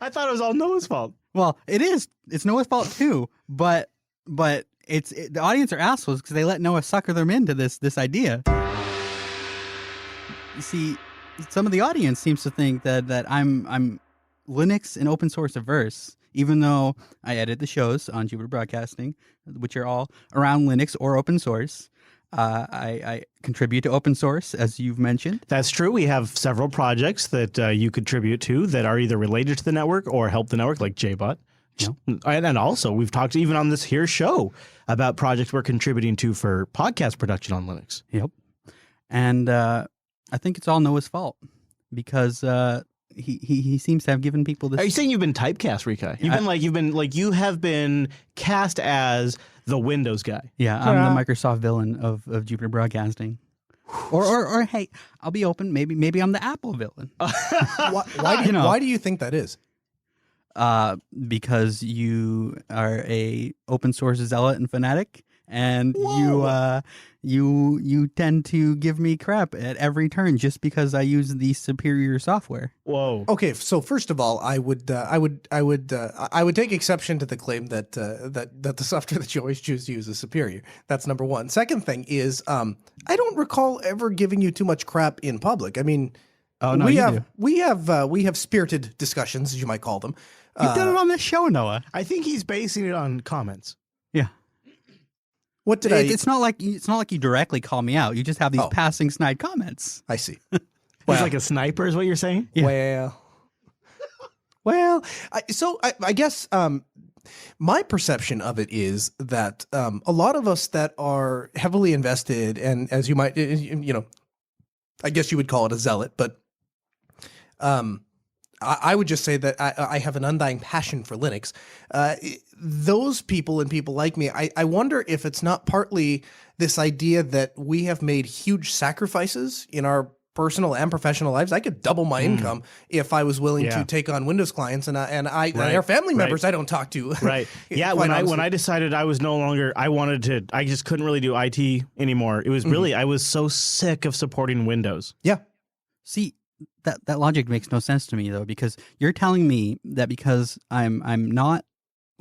I thought it was all Noah's fault. Well, it is. It's Noah's fault too. But the audience are assholes because they let Noah sucker them into this idea. You see, some of the audience seems to think that I'm Linux and open source averse, even though I edit the shows on Jupiter Broadcasting, which are all around Linux or open source. I contribute to open source, as you've mentioned. That's true. We have several projects that you contribute to that are either related to the network or help the network, like JBot. Yep. And also, we've talked even on this here show about projects we're contributing to for podcast production on Linux. Yep. And I think it's all Noah's fault because he seems to have given people this. Are you saying you've been typecast, Rikai? You have been cast as the Windows guy. Yeah, I'm the Microsoft villain of Jupiter Broadcasting. Or hey, I'll be open. Maybe I'm the Apple villain. Why do you think that is? Because you are a open source zealot and fanatic, and you tend to give me crap at every turn just because I use the superior software. Whoa. Okay, so first of all, I would take exception to the claim that the software that you always choose to use is superior. That's number one. Second thing is, I don't recall ever giving you too much crap in public. I mean, we have spirited discussions, as you might call them. You've done it on this show, Noah. I think he's basing it on comments. Yeah. What did It's not like you directly call me out. You just have these passing snide comments. I see. He's like a sniper, is what you're saying? Yeah. I guess my perception of it is that a lot of us that are heavily invested, and as you might, I guess you would call it a zealot, but I would just say that I have an undying passion for Linux. Those people and people like me, I wonder if it's not partly this idea that we have made huge sacrifices in our personal and professional lives. I could double my income if I was willing to take on Windows clients, and our family members I don't talk to. Right. Yeah. when I decided I was no longer, I just couldn't really do IT anymore. It was really, I was so sick of supporting Windows. Yeah. See, that logic makes no sense to me though, because you're telling me that because I'm not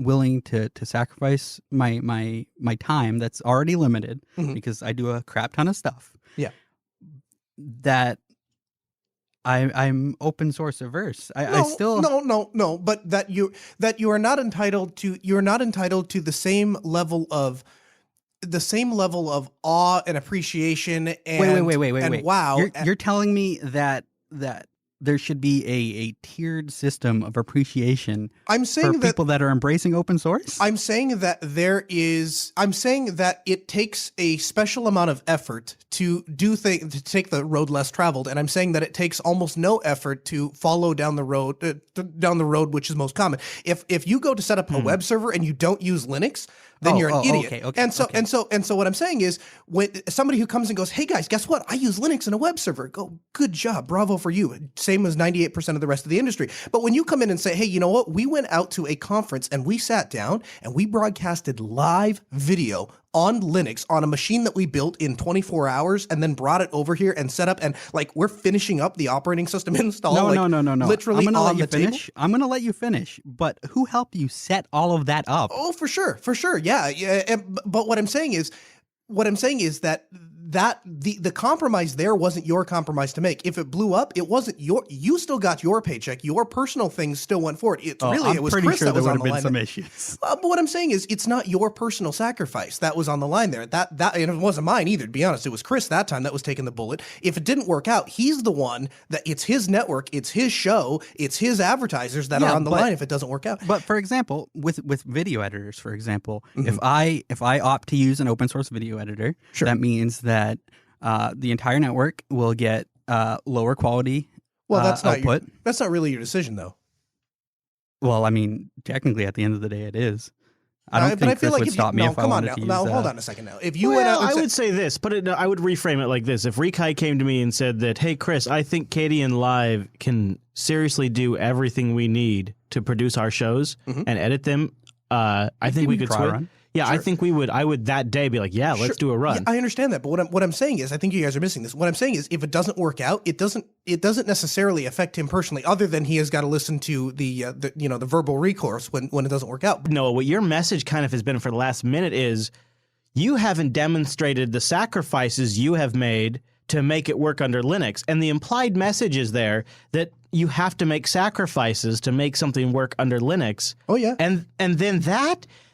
willing to sacrifice my time that's already limited because I do a crap ton of stuff. Yeah. That I'm open source averse. No, but that you are not entitled to the same level of awe and appreciation and wait. Wow. You're telling me that there should be a tiered system of appreciation for people that are embracing open source? I'm saying that it takes a special amount of effort to to take the road less traveled, and I'm saying that it takes almost no effort to follow down the road which is most common. If you go to set up a web server and you don't use Linux, then you're an idiot. Okay. And so what I'm saying is, when somebody who comes and goes, "Hey guys, guess what? I use Linux in a web server." Go, good job, bravo for you. Same as 98% of the rest of the industry. But when you come in and say, "Hey, you know what? We went out to a conference and we sat down and we broadcasted live video on Linux on a machine that we built in 24 hours and then brought it over here and set up, and like we're finishing up the operating system install." No. Literally on the table. I'm going to let you finish. But who helped you set all of that up? Oh, for sure. Yeah. But what I'm saying is that the compromise there wasn't your compromise to make. If it blew up, it wasn't you still got your paycheck. Your personal things still went forward. It was Chris that was on the line. Some issues. But what I'm saying is, it's not your personal sacrifice that was on the line there. That and it wasn't mine either, to be honest. It was Chris that time that was taking the bullet. If it didn't work out, he's the one that it's his network, it's his show, it's his advertisers that are on the line if it doesn't work out. But for example, with video editors, for example, if I opt to use an open source video editor, that means that the entire network will get lower quality output. That's not really your decision, though. Well, I mean, technically, at the end of the day, it is. I don't think Chris would stop me if I wanted to use that. Hold on a second now. If you went out and I would say this, I would reframe it like this. If Rikai came to me and said that, "Hey, Chris, I think Katie and Live can seriously do everything we need to produce our shows and edit them," I think we could switch. Yeah, I think I would that day be like, yeah, let's do a run. Yeah, I understand that, but what I'm saying is, I think you guys are missing this. What I'm saying is, if it doesn't work out, it doesn't necessarily affect him personally, other than he has got to listen to the verbal recourse when it doesn't work out. No, what your message kind of has been for the last minute is you haven't demonstrated the sacrifices you have made to make it work under Linux. And the implied message is there that you have to make sacrifices to make something work under Linux. Oh yeah. And then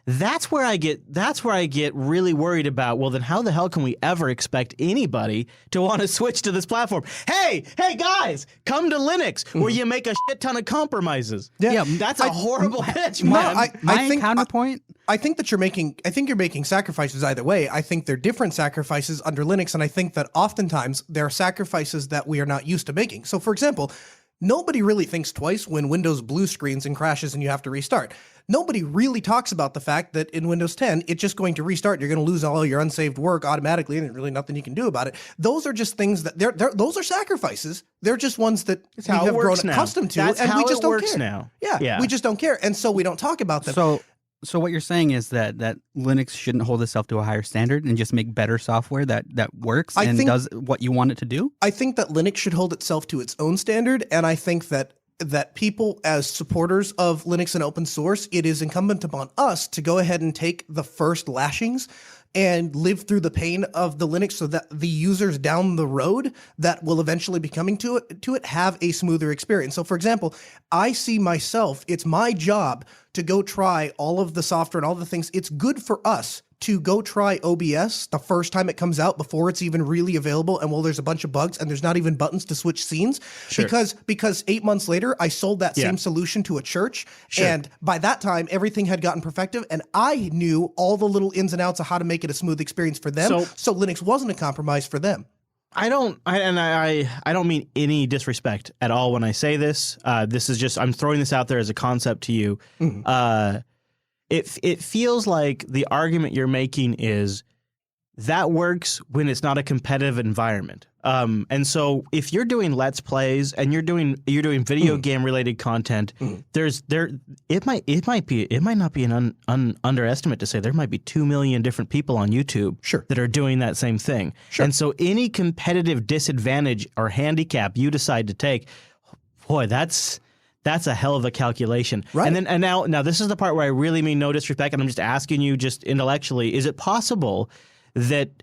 that's where I get really worried about, well, then how the hell can we ever expect anybody to want to switch to this platform? Hey guys, come to Linux where you make a shit ton of compromises. Yeah, that's a horrible pitch, My man. I think counterpoint. I think that you're making sacrifices either way. I think they're different sacrifices under Linux, and I think that oftentimes there are sacrifices that we are not used to making. So, for example, nobody really thinks twice when Windows blue screens and crashes and you have to restart. Nobody really talks about the fact that in Windows 10, it's just going to restart. You're going to lose all your unsaved work automatically, and there's really nothing you can do about it. Those are just things that those are sacrifices. They're just ones that we have grown accustomed to, and we just don't care. Now. Yeah, we just don't care, and so we don't talk about them. So what you're saying is that Linux shouldn't hold itself to a higher standard and just make better software that works and does what you want it to do? I think that Linux should hold itself to its own standard, and I think that people as supporters of Linux and open source, it is incumbent upon us to go ahead and take the first lashings and live through the pain of the Linux so that the users down the road that will eventually be coming to it have a smoother experience. So for example, I see myself, it's my job to go try all of the software and all the things. It's good for us to go try OBS the first time it comes out before it's even really available. And there's a bunch of bugs and there's not even buttons to switch scenes. Sure. Because 8 months later, I sold that same solution to a church. Sure. And by that time, everything had gotten perfected. And I knew all the little ins and outs of how to make it a smooth experience for them. So Linux wasn't a compromise for them. I don't mean any disrespect at all when I say this. This is just, I'm throwing this out there as a concept to you. Mm-hmm. It feels like the argument you're making is that works when it's not a competitive environment. And so if you're doing Let's Plays and you're doing video game related content, it might not be an underestimate to say there might be 2 million different people on YouTube that are doing that same thing. Sure. And so any competitive disadvantage or handicap you decide to take, boy, that's a hell of a calculation. Right. And now this is the part where I really mean no disrespect, and I'm just asking you just intellectually, is it possible that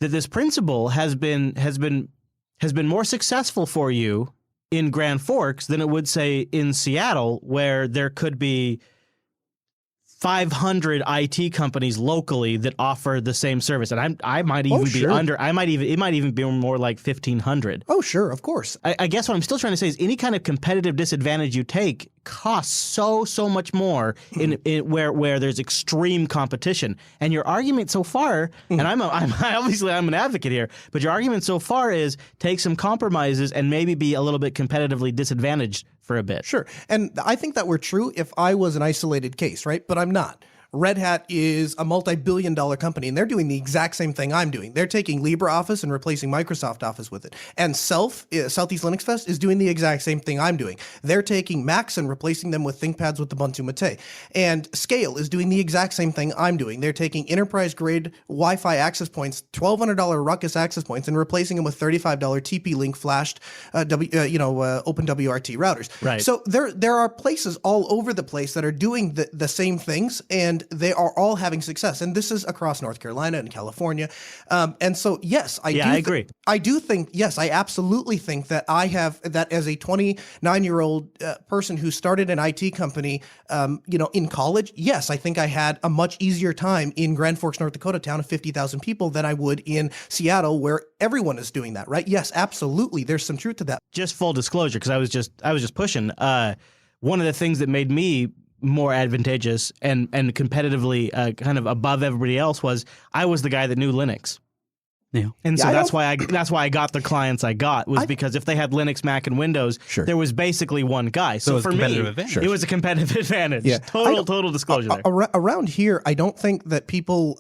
this principle has been more successful for you in Grand Forks than it would say in Seattle, where there could be 500 IT companies locally that offer the same service, and I might even be under. It might even be more like 1,500. Oh, sure, of course. I guess what I'm still trying to say is any kind of competitive disadvantage you take costs so much more in where there's extreme competition. And your argument so far, and I'm obviously an advocate here, but your argument so far is take some compromises and maybe be a little bit competitively disadvantaged for a bit. Sure. And I think that were true if I was an isolated case, right? But I'm not. Red Hat is a multi-billion-dollar company, and they're doing the exact same thing I'm doing. They're taking LibreOffice and replacing Microsoft Office with it. And Southeast Linux Fest is doing the exact same thing I'm doing. They're taking Macs and replacing them with ThinkPads with Ubuntu Mate. And Scale is doing the exact same thing I'm doing. They're taking enterprise-grade Wi-Fi access points, $1,200 Ruckus access points, and replacing them with $35 TP-Link flashed, OpenWRT routers. Right. So there are places all over the place that are doing the same things, and they are all having success. And this is across North Carolina and California. And so, yes, I agree. I do think, yes, I absolutely think that I have that as a 29-year-old person who started an IT company, in college. Yes, I think I had a much easier time in Grand Forks, North Dakota, town of 50,000 people than I would in Seattle, where everyone is doing that, right? Yes, absolutely. There's some truth to that. Just full disclosure, because I was just pushing. One of the things that made me more advantageous and competitively kind of above everybody else was I was the guy that knew Linux. Yeah. And so that's why I got the clients I got was because if they had Linux, Mac, and Windows, there was basically one guy. So for me, it was a competitive advantage. Yeah. Total disclosure there. Around here, I don't think that people,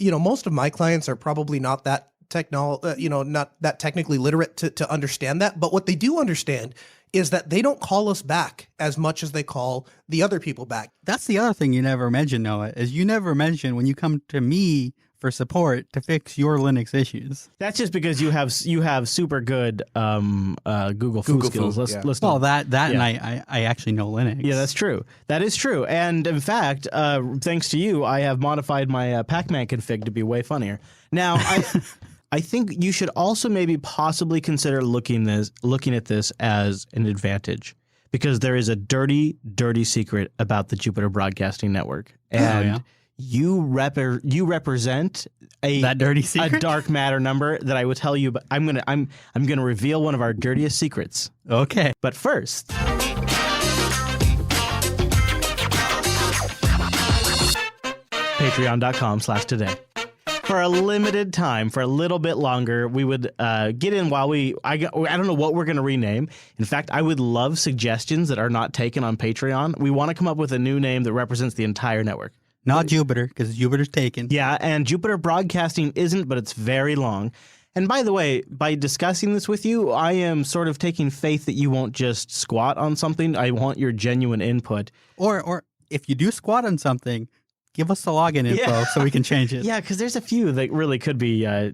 most of my clients are probably not that not that technically literate to understand that. But what they do understand is that they don't call us back as much as they call the other people back. That's the other thing you never mention, Noah, is you never mention when you come to me for support to fix your Linux issues. That's just because you have super good Google Foo skills. Yeah. And I actually know Linux. Yeah, that's true. That is true. And in fact, thanks to you, I have modified my Pac-Man config to be way funnier. Now, I think you should also maybe possibly consider looking at this as an advantage, because there is a dirty, dirty secret about the Jupiter Broadcasting Network, and you represent that dirty secret? a dark matter number that I will tell you. But I'm gonna reveal one of our dirtiest secrets. Okay, but first. Patreon.com/today. For a limited time, for a little bit longer, we would get in while I don't know what we're going to rename. In fact, I would love suggestions that are not taken on Patreon. We want to come up with a new name that represents the entire network. Not Jupiter, because Jupiter's taken. Yeah, and Jupiter Broadcasting isn't, but it's very long. And by the way, by discussing this with you, I am sort of taking faith that you won't just squat on something. I want your genuine input. Or if you do squat on something, give us the login info so we can change it. Yeah, because there's a few that really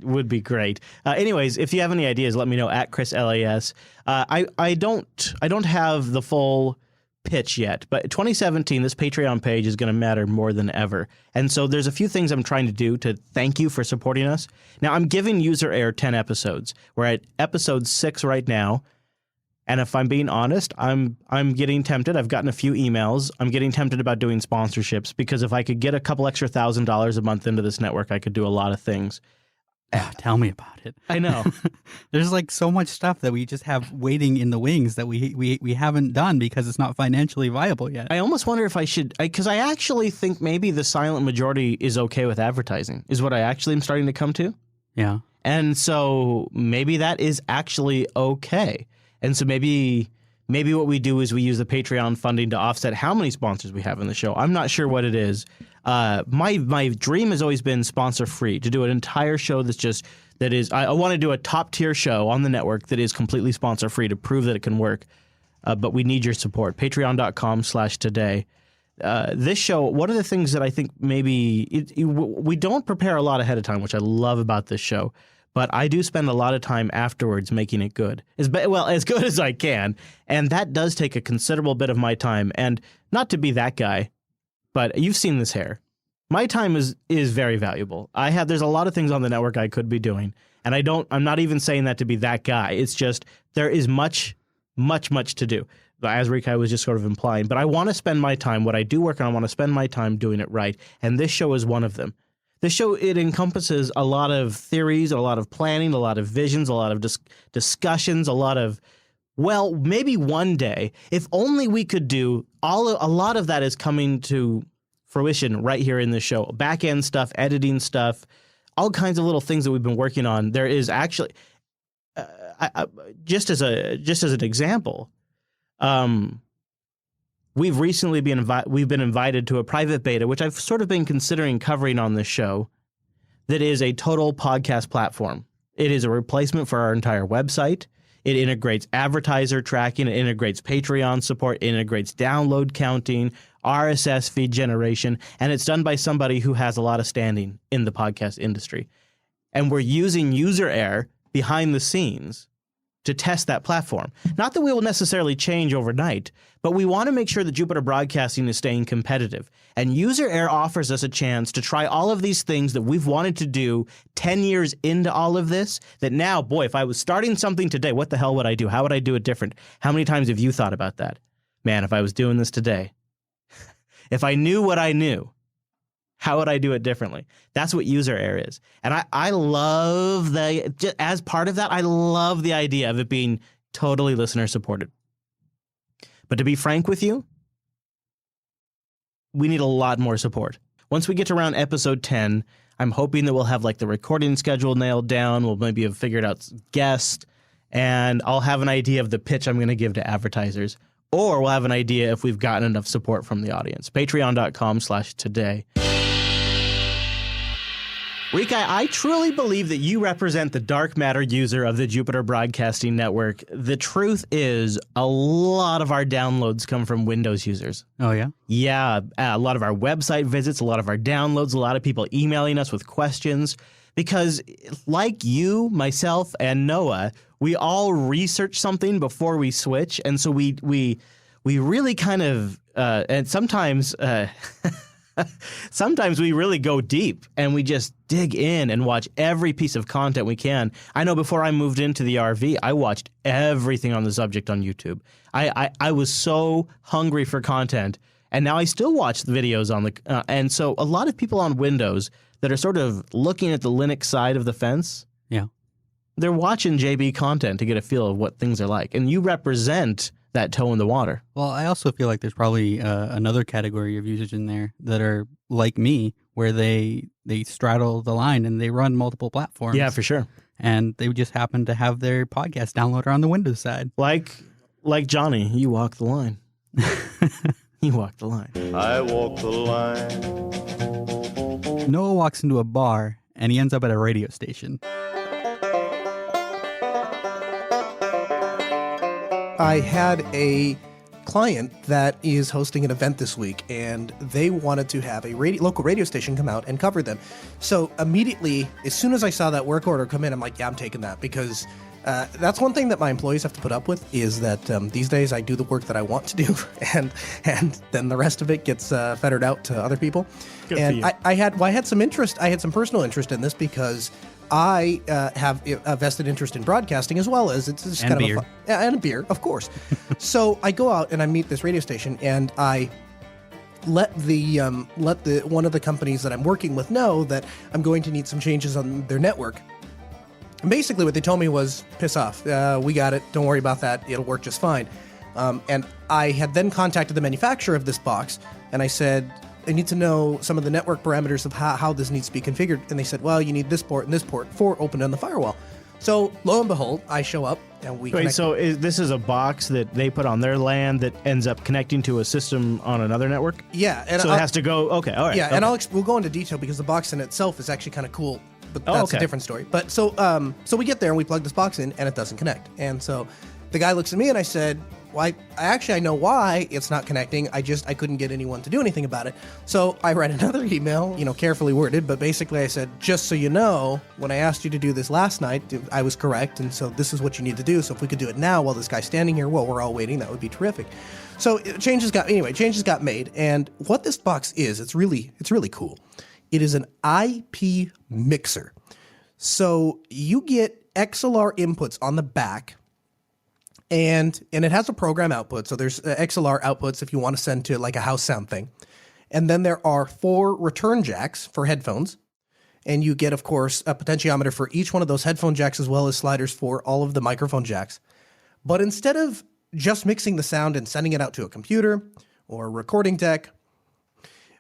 would be great. Anyways, if you have any ideas, let me know at Chris LAS. I don't have the full pitch yet, but 2017, this Patreon page is going to matter more than ever. And so there's a few things I'm trying to do to thank you for supporting us. Now, I'm giving User Air 10 episodes. We're at episode 6 right now. And if I'm being honest, I'm getting tempted. I've gotten a few emails. I'm getting tempted about doing sponsorships, because if I could get a couple extra $1,000 a month into this network, I could do a lot of things. Tell me about it. I know. There's like so much stuff that we just have waiting in the wings that we haven't done because it's not financially viable yet. I almost wonder if I should, because I actually think maybe the silent majority is okay with advertising, is what I actually am starting to come to. Yeah. And so maybe that is actually okay. And so maybe what we do is we use the Patreon funding to offset how many sponsors we have in the show. I'm not sure what it is. My dream has always been sponsor free, to do an entire show I want to do a top tier show on the network that is completely sponsor free to prove that it can work. But we need your support. Patreon.com/today. This show, one of the things that I think maybe we don't prepare a lot ahead of time, which I love about this show. But I do spend a lot of time afterwards making it good. As good as I can. And that does take a considerable bit of my time. And not to be that guy, but you've seen this hair. My time is very valuable. There's a lot of things on the network I could be doing. And I'm not even saying that to be that guy. It's just there is much, much, much to do. As Rikai was just sort of implying. But I want to spend my time, what I do work on, I want to spend my time doing it right. And this show is one of them. This show, it encompasses a lot of theories, a lot of planning, a lot of visions, a lot of discussions, a lot of, well, maybe one day, if only we could do a lot of that is coming to fruition right here in this show. Back-end stuff, editing stuff, all kinds of little things that we've been working on. There is actually, just as an example, we've recently been invited to a private beta, which I've sort of been considering covering on this show, that is a total podcast platform. It is a replacement for our entire website. It integrates advertiser tracking. It integrates Patreon support. It integrates download counting, RSS feed generation, and it's done by somebody who has a lot of standing in the podcast industry. And we're using User Air behind the scenes to test that platform. Not that we will necessarily change overnight, but we want to make sure that Jupiter Broadcasting is staying competitive. And User Air offers us a chance to try all of these things that we've wanted to do 10 years into all of this, that now, boy, if I was starting something today, what the hell would I do? How would I do it different? How many times have you thought about that? Man, if I was doing this today, if I knew what I knew, how would I do it differently? That's what User Air is. And I love as part of that, I love the idea of it being totally listener supported. But to be frank with you, we need a lot more support. Once we get to around episode 10, I'm hoping that we'll have like the recording schedule nailed down. We'll maybe have figured out guests, and I'll have an idea of the pitch I'm going to give to advertisers. Or we'll have an idea if we've gotten enough support from the audience. Patreon.com/today. Rikai, I truly believe that you represent the dark matter user of the Jupiter Broadcasting Network. The truth is, a lot of our downloads come from Windows users. Oh, yeah? Yeah, a lot of our website visits, a lot of our downloads, a lot of people emailing us with questions. Because like you, myself, and Noah, we all research something before we switch. And so we really kind of, and sometimes... sometimes we really go deep and we just dig in and watch every piece of content we can. I know before I moved into the RV, I watched everything on the subject on YouTube. I was so hungry for content, and now I still watch the videos on the and so a lot of people on Windows that are sort of looking at the Linux side of the fence, Yeah. they're watching JB content to get a feel of what things are like. And you represent that toe in the water. Well, I also feel like there's probably another category of users in there that are like me, where they straddle the line and they run multiple platforms. Yeah, for sure. And they just happen to have their podcast downloader on the Windows side. Like Johnny, you walk the line. You walk the line. I walk the line. Noah walks into a bar and he ends up at a radio station. I had a client that is hosting an event this week, and they wanted to have a local radio station come out and cover them. So immediately, as soon as I saw that work order come in, I'm like, yeah, I'm taking that, because that's one thing that my employees have to put up with, is that these days I do the work that I want to do, and then the rest of it gets fettered out to other people. Good for and you. I had some interest. I had some personal interest in this because I have a vested interest in broadcasting, as well as it's just And kind beer. of and beer, of course. So I go out and I meet this radio station, and I let the one of the companies that I'm working with know that I'm going to need some changes on their network. And basically, what they told me was, "Piss off. We got it. Don't worry about that. It'll work just fine." And I had then contacted the manufacturer of this box, and I said, I need to know some of the network parameters of how this needs to be configured. And they said, well, you need this port and this port for open on the firewall. So lo and behold, I show up and we Wait, connect. so this is a box that they put on their LAN that ends up connecting to a system on another network? Yeah. And So it has to go, okay, all right. Yeah, okay. and we'll go into detail because the box in itself is actually kind of cool, but Oh, that's okay. a different story. But so we get there and we plug this box in and it doesn't connect. And so the guy looks at me and I said, well, I know why it's not connecting. I couldn't get anyone to do anything about it. So I write another email, carefully worded, but basically I said, just so you know, when I asked you to do this last night, I was correct, and so this is what you need to do. So if we could do it now while this guy's standing here while we're all waiting, that would be terrific. So changes got made, and what this box is, it's really cool. It is an IP mixer. So you get XLR inputs on the back, and it has a program output. So there's XLR outputs if you want to send to like a house sound thing. And then there are 4 return jacks for headphones. And you get, of course, a potentiometer for each one of those headphone jacks, as well as sliders for all of the microphone jacks. But instead of just mixing the sound and sending it out to a computer or a recording deck,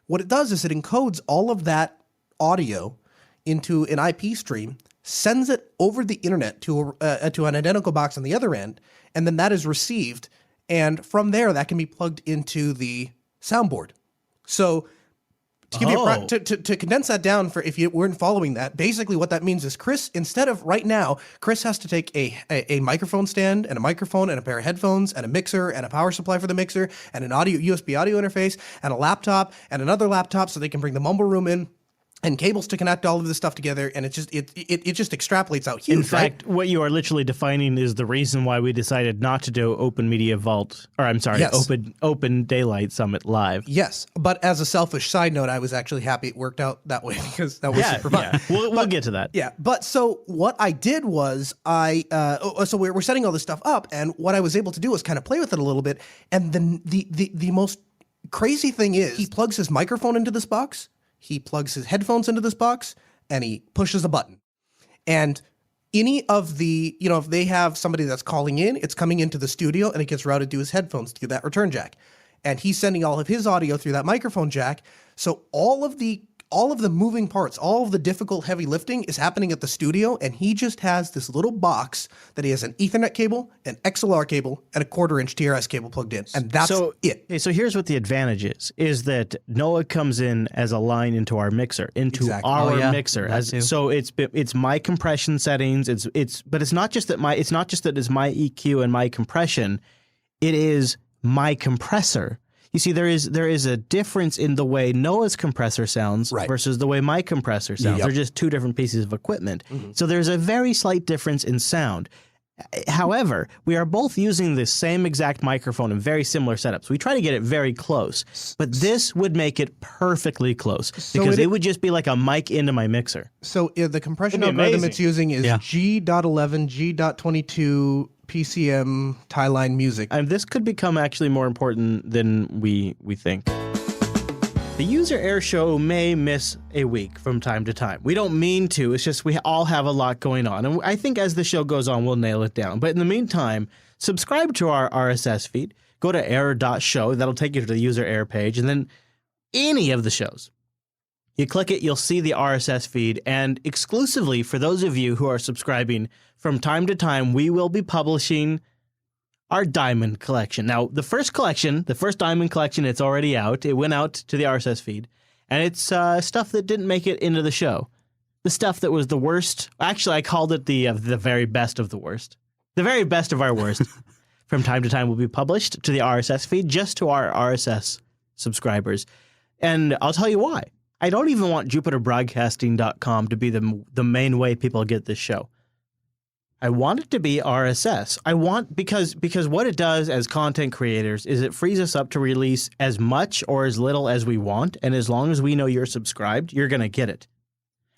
what it does is it encodes all of that audio into an IP stream, sends it over the internet to an identical box on the other end, and then that is received, and from there that can be plugged into the soundboard. So to give you to condense that down for if you weren't following that, basically what that means is Chris has to take a microphone stand and a microphone and a pair of headphones and a mixer and a power supply for the mixer and an USB audio interface and a laptop and another laptop so they can bring the mumble room in, and cables to connect all of this stuff together, and it just extrapolates out huge. In fact, what you are literally defining is the reason why we decided not to do Open Media Vault, or I'm sorry, Yes. Open Daylight Summit live. Yes, but as a selfish side note, I was actually happy it worked out that way because that was super fun. Yeah. We'll get to that. Yeah, but so what I did was so we're setting all this stuff up, and what I was able to do was kind of play with it a little bit. And then the most crazy thing is he plugs his microphone into this box, he plugs his headphones into this box, and he pushes a button. And any of the, if they have somebody that's calling in, it's coming into the studio and it gets routed to his headphones through that return jack. And he's sending all of his audio through that microphone jack. So all of the all of the moving parts, all of the difficult heavy lifting is happening at the studio, and he just has this little box that he has an Ethernet cable, an XLR cable, and a 1/4-inch TRS cable plugged in, and that's it. Okay, so here's what the advantage is that Noah comes in as a line into our mixer, our mixer. So it's my compression settings. But it's not just that it's my EQ and my compression. It is my compressor. You see, there is a difference in the way Noah's compressor sounds versus the way my compressor sounds. They're just two different pieces of equipment. So there's a very slight difference in sound. However, we are both using the same exact microphone in very similar setups. We try to get it very close, but this would make it perfectly close because it would just be like a mic into my mixer. So the compression algorithm it's using is G.11, G.22, PCM, tie line music. And this could become actually more important than we think. The User Air Show may miss a week from time to time. We don't mean to, it's just we all have a lot going on. And I think as the show goes on, we'll nail it down. But in the meantime, subscribe to our RSS feed. Go to error.show. That'll take you to the User Air page. And then any of the shows. You click it, you'll see the RSS feed. And exclusively for those of you who are subscribing, from time to time, we will be publishing our Diamond collection. Now, the first Diamond collection, it's already out. It went out to the RSS feed. And it's stuff that didn't make it into the show. The stuff that was the worst. Actually, I called it the very best of the worst. The very best of our worst. From time to time will be published to the RSS feed, just to our RSS subscribers. And I'll tell you why. I don't even want JupiterBroadcasting.com to be the main way people get this show. I want it to be RSS. Because what it does as content creators is it frees us up to release as much or as little as we want. And as long as we know you're subscribed, you're going to get it.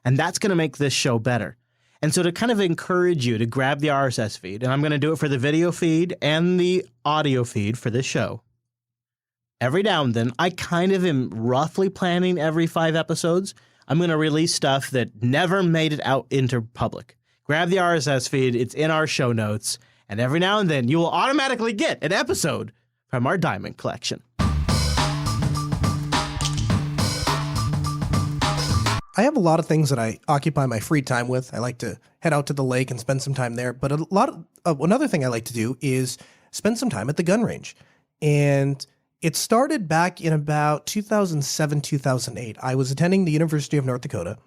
And that's going to make this show better. And so to kind of encourage you to grab the RSS feed, and I'm going to do it for the video feed and the audio feed for this show. Every now and then, I kind of am roughly planning every 5 episodes. I'm going to release stuff that never made it out into public. Grab the RSS feed. It's in our show notes. And every now and then, you will automatically get an episode from our Diamond collection. I have a lot of things that I occupy my free time with. I like to head out to the lake and spend some time there. But another thing I like to do is spend some time at the gun range. And it started back in about 2007, 2008. I was attending the University of North Dakota.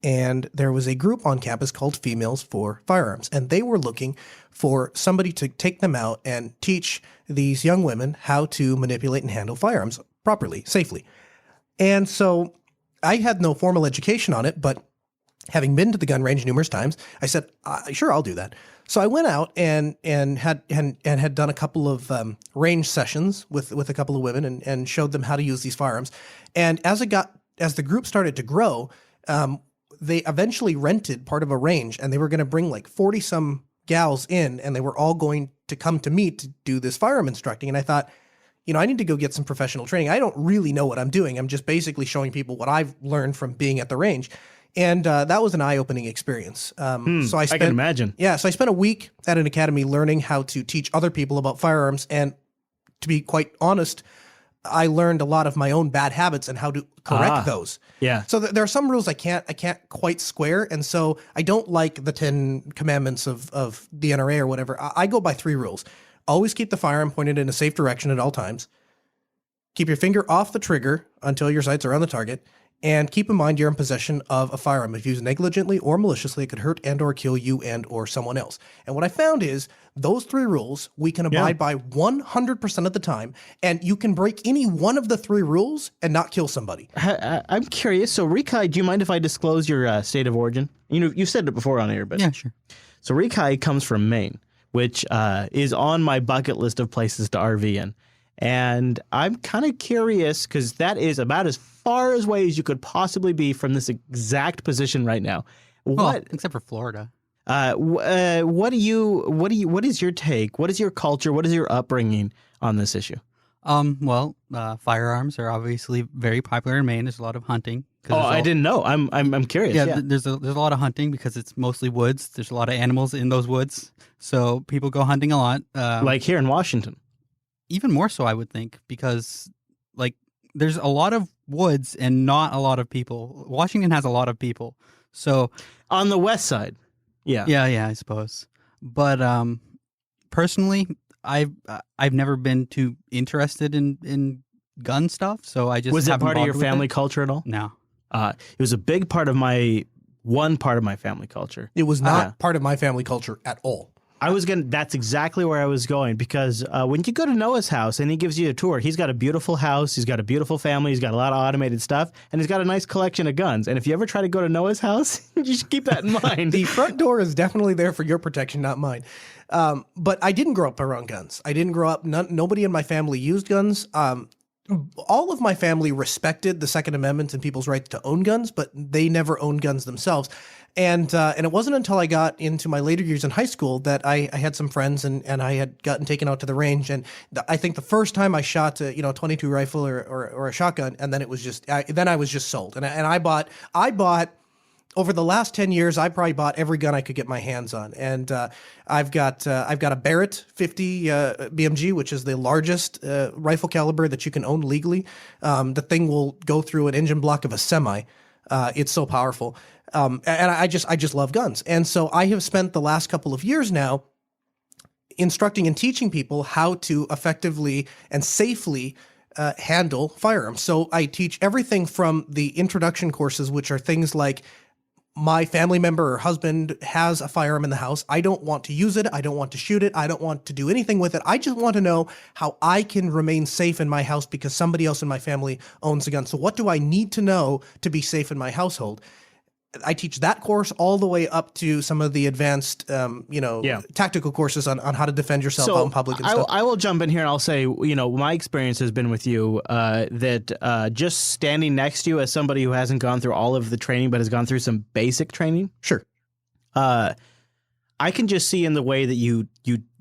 And there was a group on campus called Females for Firearms, and they were looking for somebody to take them out and teach these young women how to manipulate and handle firearms properly, safely. And so I had no formal education on it, but having been to the gun range numerous times, I said, sure, I'll do that. So I went out and had done a couple of range sessions with a couple of women and showed them how to use these firearms. And as the group started to grow, they eventually rented part of a range, and they were going to bring like 40 some gals in, and they were all going to come to me to do this firearm instructing. And I thought, I need to go get some professional training. I don't really know what I'm doing. I'm just basically showing people what I've learned from being at the range. And that was an eye-opening experience. So I can imagine. Yeah. So I spent a week at an academy learning how to teach other people about firearms. And to be quite honest, I learned a lot of my own bad habits and how to correct those. Yeah. So there are some rules I can't quite square. And so I don't like the 10 commandments of the NRA or whatever. I go by 3 rules. Always keep the firearm pointed in a safe direction at all times. Keep your finger off the trigger until your sights are on the target. And keep in mind you're in possession of a firearm. If used negligently or maliciously, it could hurt and or kill you and or someone else. And what I found is those 3 rules we can abide by 100% of the time, and you can break any one of the 3 rules and not kill somebody. I'm curious. So, Rikai, do you mind if I disclose your state of origin? You've said it before on air, but yeah, sure. So Rikai comes from Maine, which is on my bucket list of places to RV in. And I'm kind of curious because that is about as far away as you could possibly be from this exact position right now. Except for Florida. What is your take? What is your culture? What is your upbringing on this issue? Firearms are obviously very popular in Maine. There's a lot of hunting. I didn't know. I'm curious. Yeah, there's a lot of hunting because it's mostly woods. There's a lot of animals in those woods, so people go hunting a lot. Like here in Washington. Even more so, I would think, because like there's a lot of woods and not a lot of people. Washington has a lot of people. So On the west side. Yeah. yeah, I suppose. But personally, I've never been too interested in gun stuff, so I just Was it haven't part of your bothered with family it. culture at all? No. It was a big part of one part of my family culture. It was not part of my family culture at all. That's exactly where I was going, because when you go to Noah's house and he gives you a tour, he's got a beautiful house, he's got a beautiful family, he's got a lot of automated stuff, and he's got a nice collection of guns. And if you ever try to go to Noah's house, you should keep that in mind. The front door is definitely there for your protection, not mine. But I didn't grow up around guns. I didn't grow up, nobody in my family used guns. All of my family respected the Second Amendment and people's right to own guns, but they never owned guns themselves. And it wasn't until I got into my later years in high school that I had some friends and I had gotten taken out to the range. And I think the first time I shot a 22 rifle or a shotgun, and then it was just then I was just sold. And I bought over the last 10 years, I probably bought every gun I could get my hands on. And I've got a Barrett 50 BMG, which is the largest rifle caliber that you can own legally. The thing will go through an engine block of a semi. It's so powerful. And I just love guns. And so I have spent the last couple of years now instructing and teaching people how to effectively and safely handle firearms. So I teach everything from the introduction courses, which are things like, my family member or husband has a firearm in the house. I don't want to use it. I don't want to shoot it. I don't want to do anything with it. I just want to know how I can remain safe in my house because somebody else in my family owns a gun. So what do I need to know to be safe in my household? I teach that course all the way up to some of the advanced, tactical courses on how to defend yourself out in public and stuff. I will jump in here and I'll say, my experience has been with you that just standing next to you as somebody who hasn't gone through all of the training but has gone through some basic training. Sure. I can just see in the way that you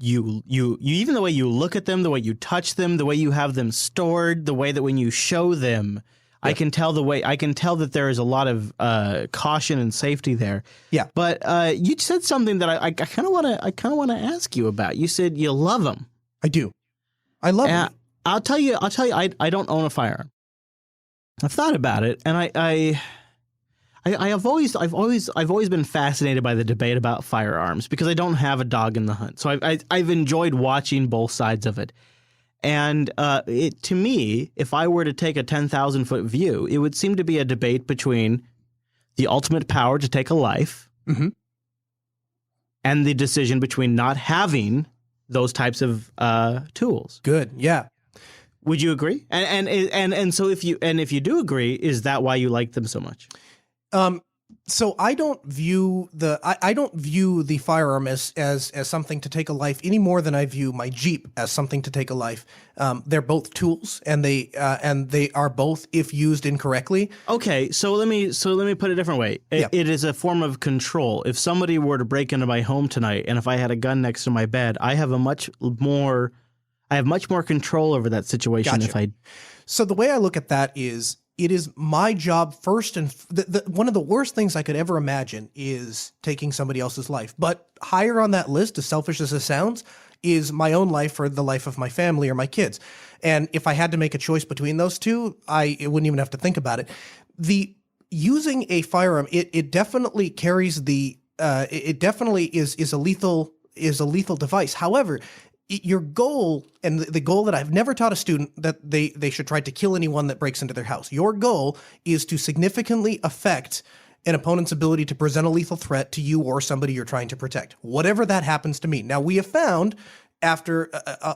even the way you look at them, the way you touch them, the way you have them stored, the way that when you show them. Yeah. I can tell that there is a lot of caution and safety there. Yeah. But you said something that I kind of want to ask you about. You said you love them. I do. I love them. I'll tell you. I don't own a firearm. I've thought about it, and I've always been fascinated by the debate about firearms because I don't have a dog in the hunt. So I've enjoyed watching both sides of it. And to me, if I were to take a 10,000-foot view, it would seem to be a debate between the ultimate power to take a life and the decision between not having those types of tools. Good, yeah. Would you agree? And so if you do agree, is that why you like them so much? So I don't view the firearm as something to take a life any more than I view my Jeep as something to take a life. They're both tools, and they are both if used incorrectly. Okay, so let me put it a different way. It is a form of control. If somebody were to break into my home tonight, and if I had a gun next to my bed, I have much more control over that situation. Gotcha. So the way I look at that is, it is my job first, and one of the worst things I could ever imagine is taking somebody else's life. But higher on that list, as selfish as it sounds, is my own life or the life of my family or my kids. And if I had to make a choice between those two, I wouldn't even have to think about it. Using a firearm, it definitely carries it definitely is a lethal device. However, your goal, and the goal that I've never taught a student that they should try to kill anyone that breaks into their house. Your goal is to significantly affect an opponent's ability to present a lethal threat to you or somebody you're trying to protect, whatever that happens to mean. Now, we have found, after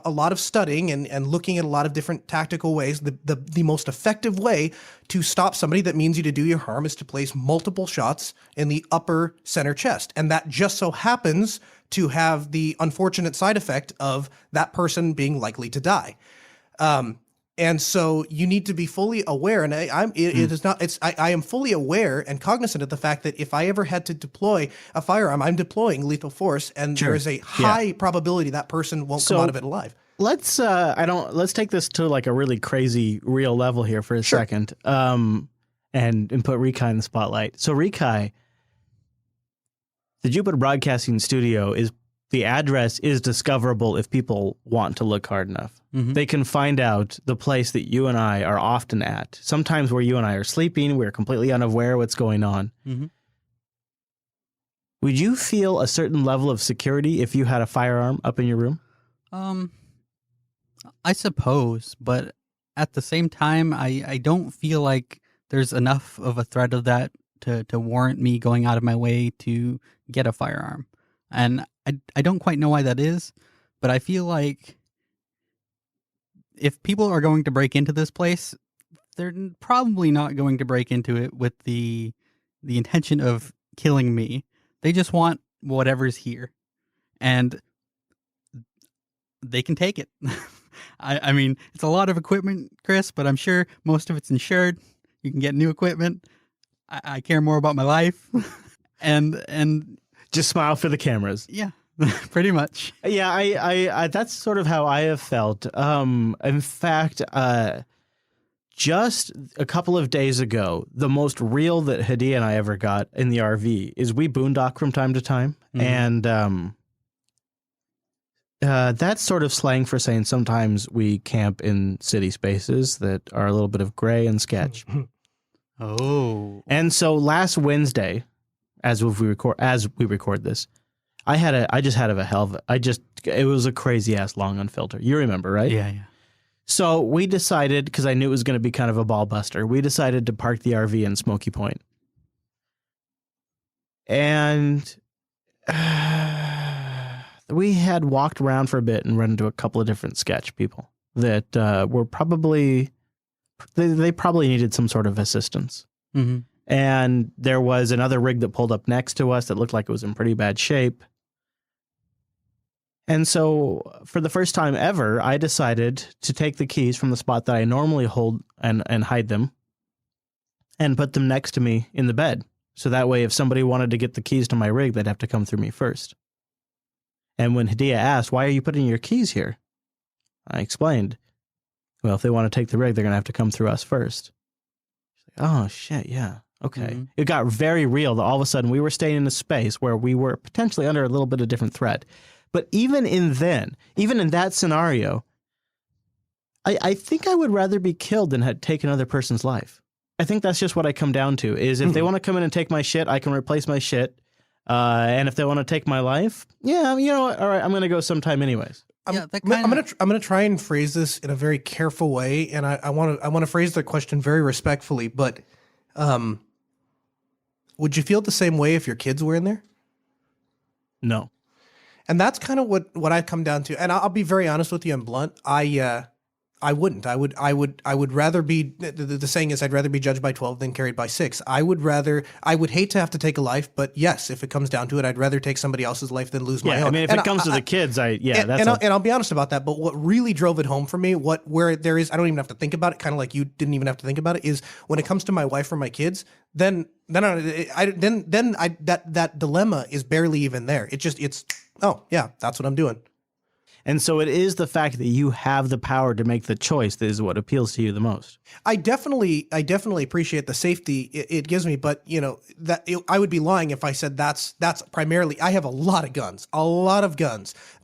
a lot of studying and looking at a lot of different tactical ways, the most effective way to stop somebody that means you to do you harm is to place multiple shots in the upper center chest. And that just so happens to have the unfortunate side effect of that person being likely to die. And so you need to be fully aware, and I am fully aware and cognizant of the fact that if I ever had to deploy a firearm, I'm deploying lethal force, and there is a high probability that person won't come out of it alive. Let's take this to like a really crazy real level here for a second, and put Rikai in the spotlight. So Rikai, the Jupiter Broadcasting Studio is the address is discoverable if people want to look hard enough. Mhm. They can find out the place that you and I are often at. Sometimes where you and I are sleeping, we're completely unaware what's going on. Mhm. Would you feel a certain level of security if you had a firearm up in your room? I suppose, but at the same time, I don't feel like there's enough of a threat of that to warrant me going out of my way to get a firearm. And I don't quite know why that is, but I feel like if people are going to break into this place, they're probably not going to break into it with the intention of killing me. They just want whatever's here. And they can take it. I mean, it's a lot of equipment, Chris, but I'm sure most of it's insured. You can get new equipment. I care more about my life. and Just smile for the cameras. yeah, pretty much. Yeah, I that's sort of how I have felt. In fact, just a couple of days ago, the most real that Hadiya and I ever got in the RV is we boondock from time to time. Mhm. And that's sort of slang for saying sometimes we camp in city spaces that are a little bit of gray and sketch. Oh. And so last Wednesday, as we record this, it was a crazy ass long unfilter. You remember, right? Yeah. So we decided, because I knew it was going to be kind of a ball buster, we decided to park the RV in Smoky Point. And we had walked around for a bit and run into a couple of different sketch people that were probably, they probably needed some sort of assistance. Mm-hmm. And there was another rig that pulled up next to us that looked like it was in pretty bad shape. And so for the first time ever, I decided to take the keys from the spot that I normally hold and hide them and put them next to me in the bed. So that way, if somebody wanted to get the keys to my rig, they'd have to come through me first. And when Hadiya asked, "Why are you putting your keys here?" I explained, well, if they want to take the rig, they're going to have to come through us first. She's like, oh, shit, yeah. Okay. Mm-hmm. It got very real that all of a sudden we were staying in a space where we were potentially under a little bit of different threat. But even in that scenario, I think I would rather be killed than had take another person's life. I think that's just what I come down to, is if they want to come in and take my shit, I can replace my shit. And if they want to take my life, yeah, you know what? All right, I'm going to go sometime anyways. I'm gonna try and phrase this in a very careful way, and I want to phrase the question very respectfully. But would you feel the same way if your kids were in there? No. And that's kind of what I come down to. And I'll be very honest with you and blunt. I wouldn't. I would rather be, the saying is, I'd rather be judged by 12 than carried by 6. I would hate to have to take a life, but yes, if it comes down to it, I'd rather take somebody else's life than lose my own. I mean, if it comes to the kids, I'll be honest about that. But what really drove it home for me, where there is, I don't even have to think about it, kind of like you didn't even have to think about it, is when it comes to my wife or my kids, then that dilemma is barely even there. Oh yeah, that's what I'm doing. And so it is the fact that you have the power to make the choice that is what appeals to you the most. I definitely appreciate the safety it gives me, but I would be lying if I said that's primarily. I have a lot of guns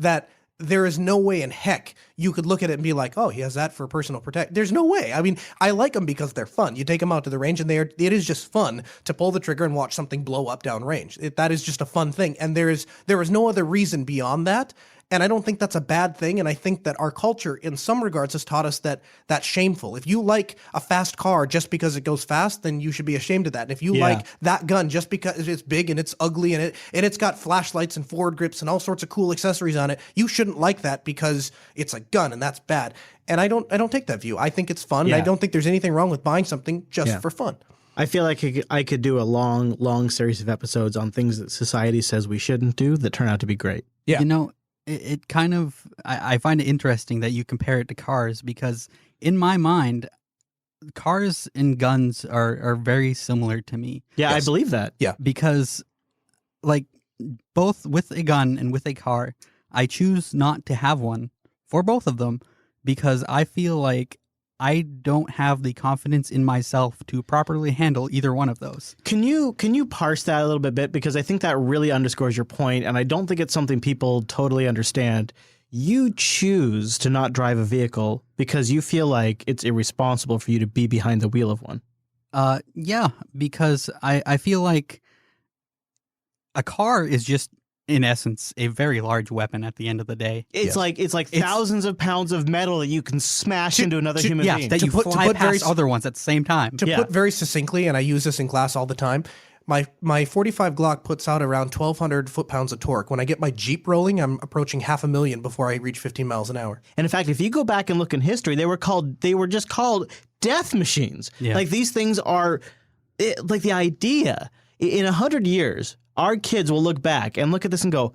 that there is no way in heck you could look at it and be like, oh, he has that for personal protection. There's no way. I mean, I like them because they're fun. You take them out to the range and it is just fun to pull the trigger and watch something blow up down range. That is just a fun thing. And there is no other reason beyond that. And I don't think that's a bad thing. And I think that our culture, in some regards, has taught us that that's shameful. If you like a fast car just because it goes fast, then you should be ashamed of that. And if you like that gun just because it's big and it's ugly and it's got flashlights and forward grips and all sorts of cool accessories on it, you shouldn't like that because it's a gun and that's bad. And I don't take that view. I think it's fun. And I don't think there's anything wrong with buying something just for fun. I feel like I could do a long series of episodes on things that society says we shouldn't do that turn out to be great. Yeah. It kind of, I find it interesting that you compare it to cars, because in my mind, cars and guns are very similar to me. Yeah, yes. I believe that. Yeah. Because like both with a gun and with a car, I choose not to have one for both of them because I feel like I don't have the confidence in myself to properly handle either one of those. Can you parse that a little bit? Because I think that really underscores your point, and I don't think it's something people totally understand. You choose to not drive a vehicle because you feel like it's irresponsible for you to be behind the wheel of one. Yeah, because I feel like a car is just, in essence, a very large weapon at the end of the day. It's like thousands of pounds of metal that you can smash into another human being. That you fly past other ones at the same time. To put very succinctly, and I use this in class all the time, my 45 Glock puts out around 1,200 foot-pounds of torque. When I get my Jeep rolling, I'm approaching 500,000 before I reach 15 miles an hour. And in fact, if you go back and look in history, they were just called death machines. Yeah. Like these things are, like the idea, in 100 years, our kids will look back and look at this and go,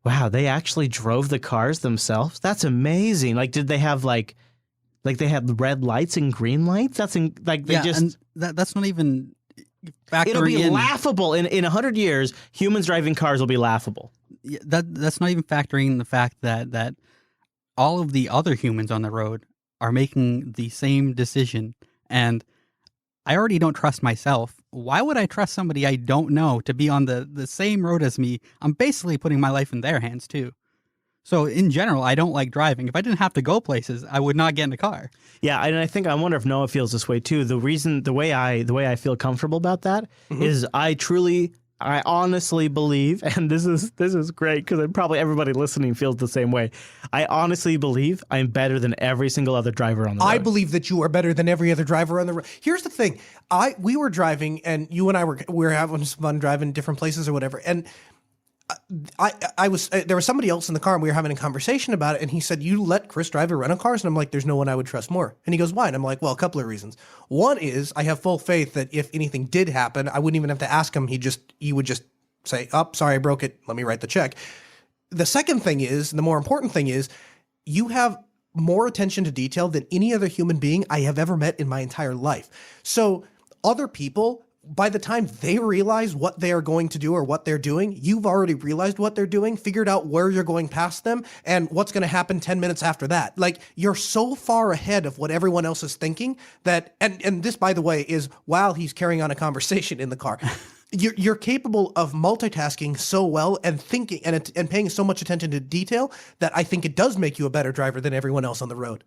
wow, they actually drove the cars themselves? That's amazing. Like, did they have like they had red lights and green lights? That's and that's not even factoring it'll be in. laughable. In 100 years, humans driving cars will be laughable. That's not even factoring the fact that all of the other humans on the road are making the same decision. And I already don't trust myself. Why would I trust somebody I don't know to be on the same road as me? I'm basically putting my life in their hands too. So in general, I don't like driving. If I didn't have to go places, I would not get in a car. Yeah, and I wonder if Noah feels this way too. The way I feel comfortable about that is I honestly believe, and this is great because probably everybody listening feels the same way. I honestly believe I'm better than every single other driver on the road. I believe that you are better than every other driver on the road. Here's the thing. We were driving, and you and I were having some fun driving different places or whatever, and I was there was somebody else in the car and we were having a conversation about it, and he said, you let Chris drive a rental cars? And I'm like, there's no one I would trust more. And he goes, why? And I'm like, well, a couple of reasons. One is I have full faith that if anything did happen, I wouldn't even have to ask him. He would just say, oh, sorry, I broke it. Let me write the check. The second thing is, and the more important thing is, you have more attention to detail than any other human being I have ever met in my entire life. So other people, by the time they realize what they are going to do or what they're doing, you've already realized what they're doing, figured out where you're going past them, and what's going to happen 10 minutes after that. Like, you're so far ahead of what everyone else is thinking that, and this, by the way, is while he's carrying on a conversation in the car. You're capable of multitasking so well and thinking and paying so much attention to detail that I think it does make you a better driver than everyone else on the road.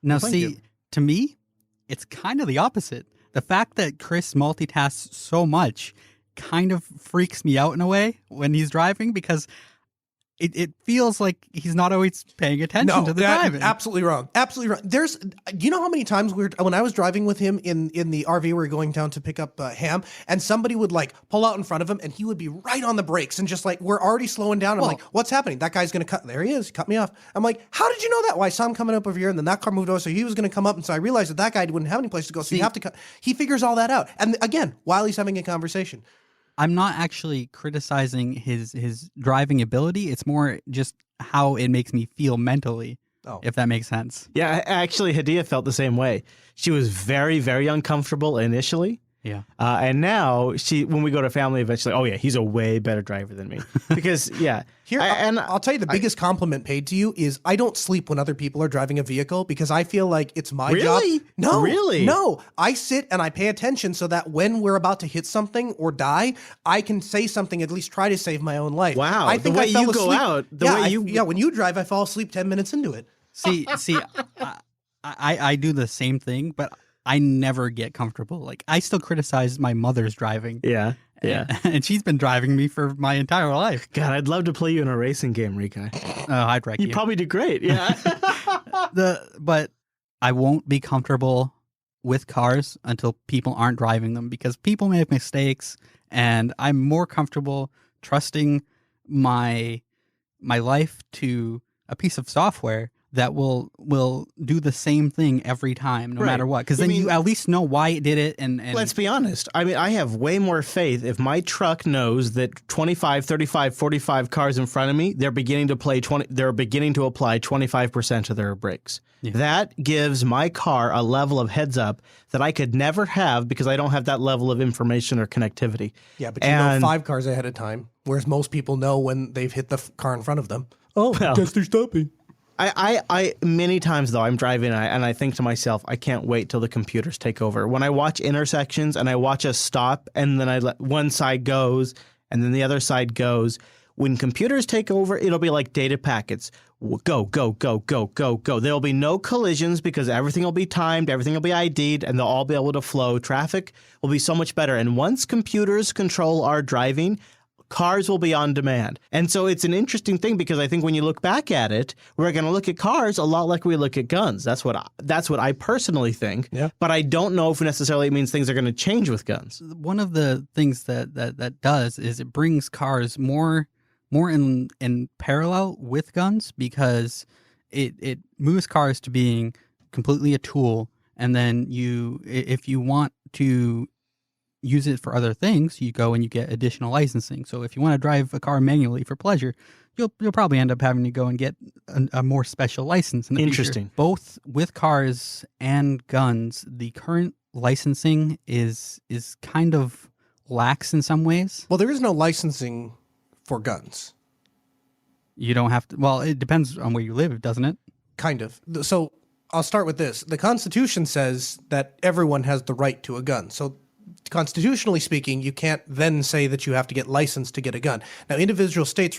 Now, to me, it's kind of the opposite. The fact that Chris multitasks so much kind of freaks me out in a way when he's driving, because it feels like he's not always paying attention to the driving. Absolutely wrong. Absolutely wrong. Do you know how many times when I was driving with him in the RV, we were going down to pick up Ham, and somebody would like pull out in front of him and he would be right on the brakes and just like, we're already slowing down. I'm like, what's happening? That guy's going to cut. There he is. Cut me off. I'm like, how did you know that? Well, I saw him coming up over here, and then that car moved over, so he was going to come up, and so I realized that guy wouldn't have any place to go, so you have to cut. He figures all that out. And again, while he's having a conversation. I'm not actually criticizing his driving ability. It's more just how it makes me feel mentally, if that makes sense. Yeah, actually, Hadia felt the same way. She was very, very uncomfortable initially. Yeah. And now when we go to family events, she's like, oh yeah, he's a way better driver than me. Because I'll tell you the biggest compliment paid to you is I don't sleep when other people are driving a vehicle because I feel like it's my job. No, really? No, I sit and I pay attention so that when we're about to hit something or die, I can say something, at least try to save my own life. Wow. I think the way I fell you asleep. go out, when you drive, I fall asleep 10 minutes into it. See, I do the same thing, but I never get comfortable. Like, I still criticize my mother's driving. Yeah. And she's been driving me for my entire life. God, I'd love to play you in a racing game, Rikai. Oh, I'd wreck you. You'd probably do great. Yeah. But I won't be comfortable with cars until people aren't driving them, because people make mistakes, and I'm more comfortable trusting my life to a piece of software that will do the same thing every time, no matter what. Because then you at least know why it did it. And let's be honest. I mean, I have way more faith if my truck knows that 25, 35, 45 cars in front of me, they're beginning to apply 25% of their brakes. Yeah. That gives my car a level of heads up that I could never have because I don't have that level of information or connectivity. Yeah, but you know 5 cars ahead of time, whereas most people know when they've hit the car in front of them. Oh, I guess they're stopping. I many times though I'm driving and I think to myself, I can't wait till the computers take over. When I watch intersections and I watch us stop and then I let one side goes and then the other side goes. When computers take over, it'll be like data packets. Go, go, go, go, go, go. There'll be no collisions because everything will be timed, everything will be ID'd, and they'll all be able to flow. Traffic will be so much better. And once computers control our driving, cars will be on demand. And so it's an interesting thing because I think when you look back at it, we're going to look at cars a lot like we look at guns. That's what I personally think. Yeah. But I don't know if necessarily it means things are going to change with guns. One of the things that does is it brings cars more in parallel with guns because it moves cars to being completely a tool, and then if you want to use it for other things, you go and you get additional licensing. So if you want to drive a car manually for pleasure, you'll probably end up having to go and get a more special license in the Interesting. future. Both with cars and guns, the current licensing is kind of lax in some ways. Well, there is no licensing for guns. You don't have to. Well, it depends on where you live, doesn't it? Kind of. So I'll start with this. The Constitution says that everyone has the right to a gun. So constitutionally speaking, you can't then say that you have to get licensed to get a gun. Now, some states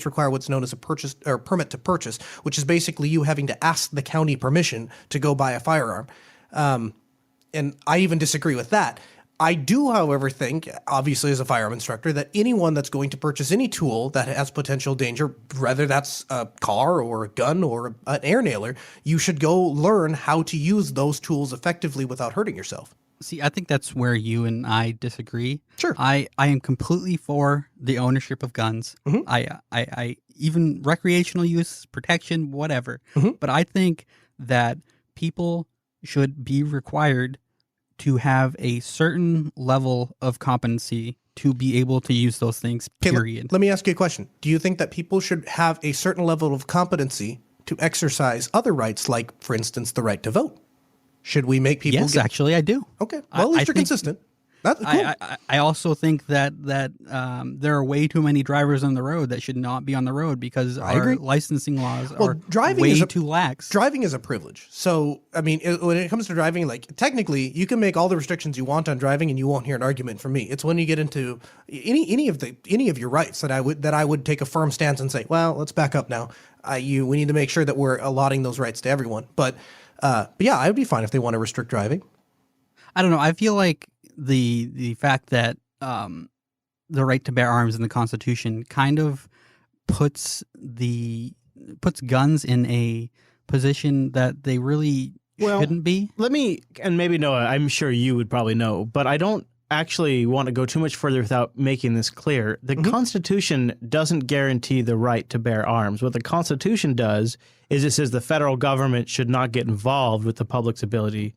require what's known as a purchase or permit to purchase, which is basically you having to ask the county permission to go buy a firearm. And I even disagree with that. I do, however, think, obviously as a firearm instructor, that anyone that's going to purchase any tool that has potential danger, whether that's a car or a gun or an air nailer, you should go learn how to use those tools effectively without hurting yourself. See, I think that's where you and I disagree. Sure. I am completely for the ownership of guns. Mm-hmm. I even recreational use, protection, whatever. Mm-hmm. But I think that people should be required to have a certain level of competency to be able to use those things, period. Let me ask you a question. Do you think that people should have a certain level of competency to exercise other rights, like, for instance, the right to vote? Should we make people Yes, actually, I do. Okay. Well, at least you're consistent. That's cool. I also think that there are way too many drivers on the road that should not be on the road because our agree. licensing laws Well, are driving way is too lax. Driving is a privilege. So, I mean, when it comes to driving, like, technically, you can make all the restrictions you want on driving, and you won't hear an argument from me. It's when you get into any of your rights that I would take a firm stance and say, well, let's back up now. We need to make sure that we're allotting those rights to everyone. But yeah, I would be fine if they want to restrict driving. I don't know. I feel like the fact that the right to bear arms in the Constitution kind of puts guns in a position that they really shouldn't be. Let me, and maybe Noah, I'm sure you would probably know, but I don't actually want to go too much further without making this clear. The Constitution doesn't guarantee the right to bear arms. What the Constitution does is it says the federal government should not get involved with the public's ability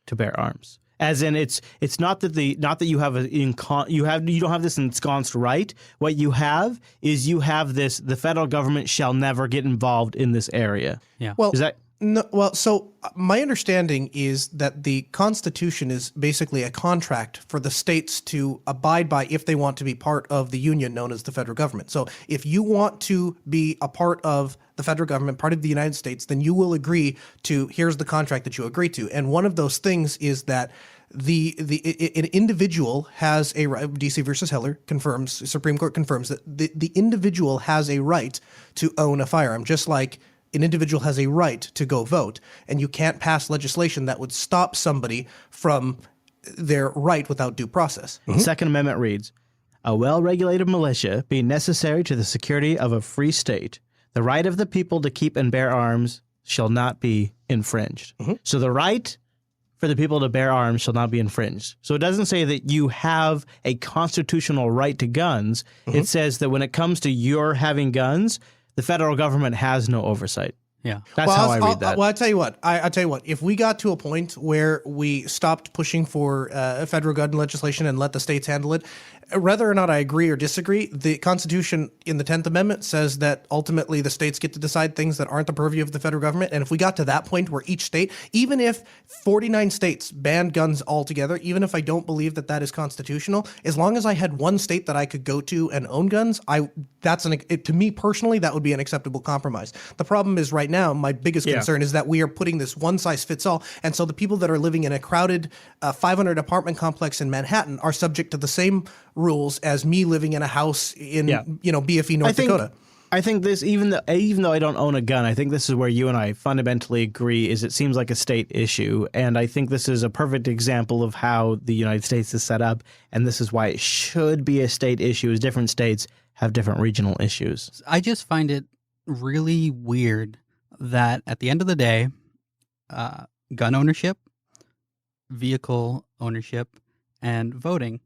to bear arms. As in, it's not that you don't have this ensconced right. What you have is this: the federal government shall never get involved in this area. Yeah. Well, Is that no, well, so my understanding is that the Constitution is basically a contract for the states to abide by if they want to be part of the union known as the federal government. So if you want to be a part of the federal government, part of the United States, then you will agree to, here's the contract that you agree to. And one of those things is that an individual has a right. DC versus Heller confirms, Supreme Court confirms that the individual has a right to own a firearm, just like an individual has a right to go vote, and you can't pass legislation that would stop somebody from their right without due process. The Second Amendment reads, a well-regulated militia being necessary to the security of a free state, the right of the people to keep and bear arms shall not be infringed. So the right for the people to bear arms shall not be infringed. So it doesn't say that you have a constitutional right to guns. It says that when it comes to your having guns, the federal government has no oversight. Yeah. That's how I read that. Well, I'll tell you what. I'll tell you what. If we got to a point where we stopped pushing for federal gun legislation and let the states handle it, whether or not I agree or disagree, the Constitution in the 10th Amendment says that ultimately the states get to decide things that aren't the purview of the federal government. And if we got to that point where each state, even if 49 states banned guns altogether, even if I don't believe that that is constitutional, as long as I had one state that I could go to and own guns, to me personally, that would be an acceptable compromise. The problem is right now, my biggest concern is that we are putting this one size fits all. And so the people that are living in a crowded 500 apartment complex in Manhattan are subject to the same rules as me living in a house in BFE, North Dakota. I think this, even though I don't own a gun, I think this is where you and I fundamentally agree. Is it seems like a state issue, and I think this is a perfect example of how the United States is set up, and this is why it should be a state issue. As different states have different regional issues. I just find it really weird that at the end of the day, gun ownership, vehicle ownership, and voting,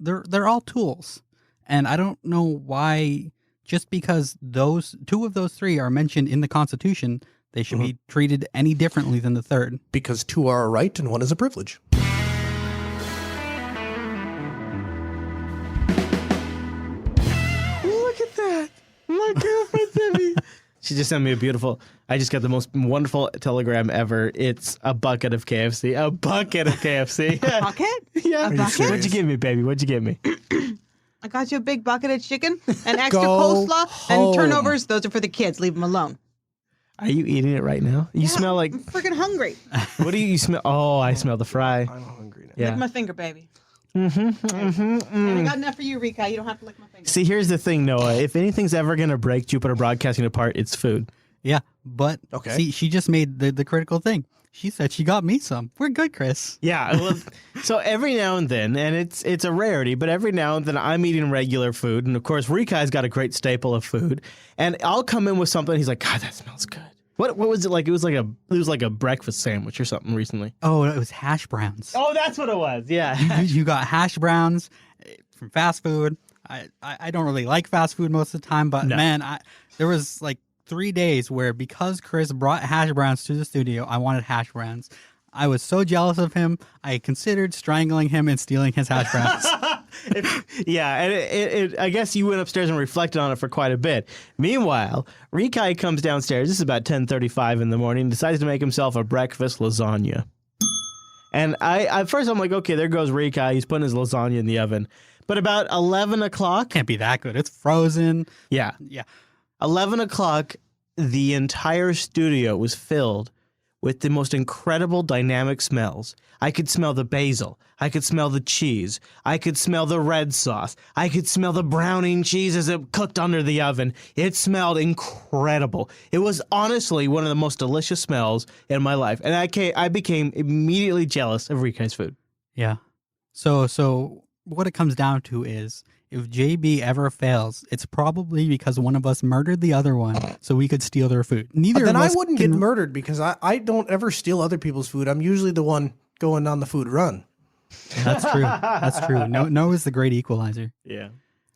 they're all tools. And I don't know why, just because those two of those three are mentioned in the Constitution, they should be treated any differently than the third. Because two are a right and one is a privilege. Look at that. My girlfriend sent me. She just sent me I just got the most wonderful telegram ever. It's a bucket of KFC. A bucket of KFC. Bucket? Yeah. A bucket? What'd you give me, baby? What'd you give me? I got you a big bucket of chicken, an extra Go coleslaw, home. and turnovers. Those are for the kids. Leave them alone. Are you eating it right now? You smell like... I'm freaking hungry. What do you smell? Oh, I smell the fry. I'm hungry now. Yeah. Lick my finger, baby. And I got enough for you, Rika. You don't have to lick my finger. See, here's the thing, Noah. If anything's ever going to break Jupiter Broadcasting apart, it's food. Yeah, but see, she just made the critical thing. She said she got me some. We're good, Chris. Yeah. Well, so every now and then, and it's a rarity, but every now and then I'm eating regular food. And of course, Rikai's got a great staple of food. And I'll come in with something. He's like, God, that smells good. What was it like? It was like a breakfast sandwich or something recently. Oh, it was hash browns. Oh, that's what it was. Yeah. You got hash browns from fast food. I don't really like fast food most of the time, but man, there was like 3 days where because Chris brought hash browns to the studio, I wanted hash browns. I was so jealous of him, I considered strangling him and stealing his hash browns. And I guess you went upstairs and reflected on it for quite a bit. Meanwhile, Rikai comes downstairs. This is about 10:35 in the morning. Decides to make himself a breakfast lasagna. And at first I'm like, okay, there goes Rikai. He's putting his lasagna in the oven. But about 11 o'clock... Can't be that good. It's frozen. Yeah. 11 o'clock, the entire studio was filled with the most incredible dynamic smells. I could smell the basil. I could smell the cheese. I could smell the red sauce. I could smell the browning cheese as it cooked under the oven. It smelled incredible. It was honestly one of the most delicious smells in my life. And I became immediately jealous of Rikai's food. Yeah. So what it comes down to is, if JB ever fails, it's probably because one of us murdered the other one so we could steal their food. Neither Then of us I wouldn't get murdered because I don't ever steal other people's food. I'm usually the one going on the food run. That's true. That's true. Noah is the great equalizer. Yeah.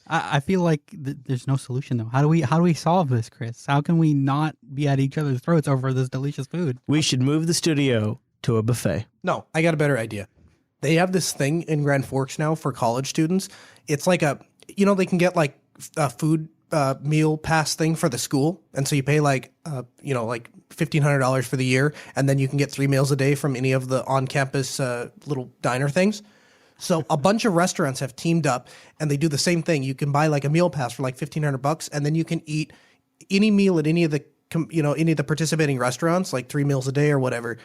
I feel like there's no solution though. How do we solve this, Chris? How can we not be at each other's throats over this delicious food? We should move the studio to a buffet. No, I got a better idea. They have this thing in Grand Forks now for college students. It's like they can get like a food meal pass thing for the school. And so you pay like $1,500 for the year. And then you can get 3 meals a day from any of the on-campus little diner things. So a bunch of restaurants have teamed up and they do the same thing. You can buy like a meal pass for like $1,500 and then you can eat any meal at any of the participating restaurants, like 3 meals a day or whatever,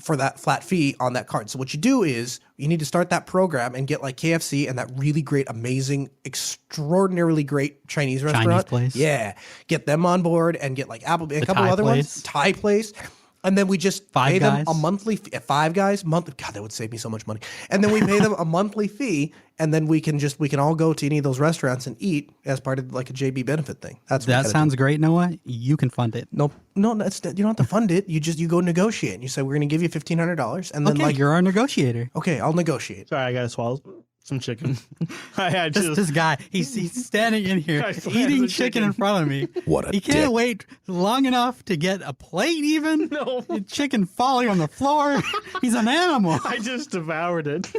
for that flat fee on that card. So what you do is you need to start that program and get like KFC and that really great, amazing, extraordinarily great Chinese restaurant. Place. Yeah. Get them on board and get like a couple Thai other place. ones. Thai place. And then we just Five pay them Guys. a monthly fee. Five Guys, monthly. God, that would save me so much money. And then we pay them a monthly fee, and then we can all go to any of those restaurants and eat as part of like a JB benefit thing. That sounds great, Noah. You can fund it. No, you don't have to fund it. You go negotiate. And you say we're going to give you $1,500, and then Okay, you're our negotiator. okay, I'll negotiate. Sorry, I got to swallow some chicken. This guy, he's standing in here I swear, eating the chicken in front of me. What a He can't dick. wait long enough to get a plate even. No. The chicken falling on the floor. He's an animal. I just devoured it.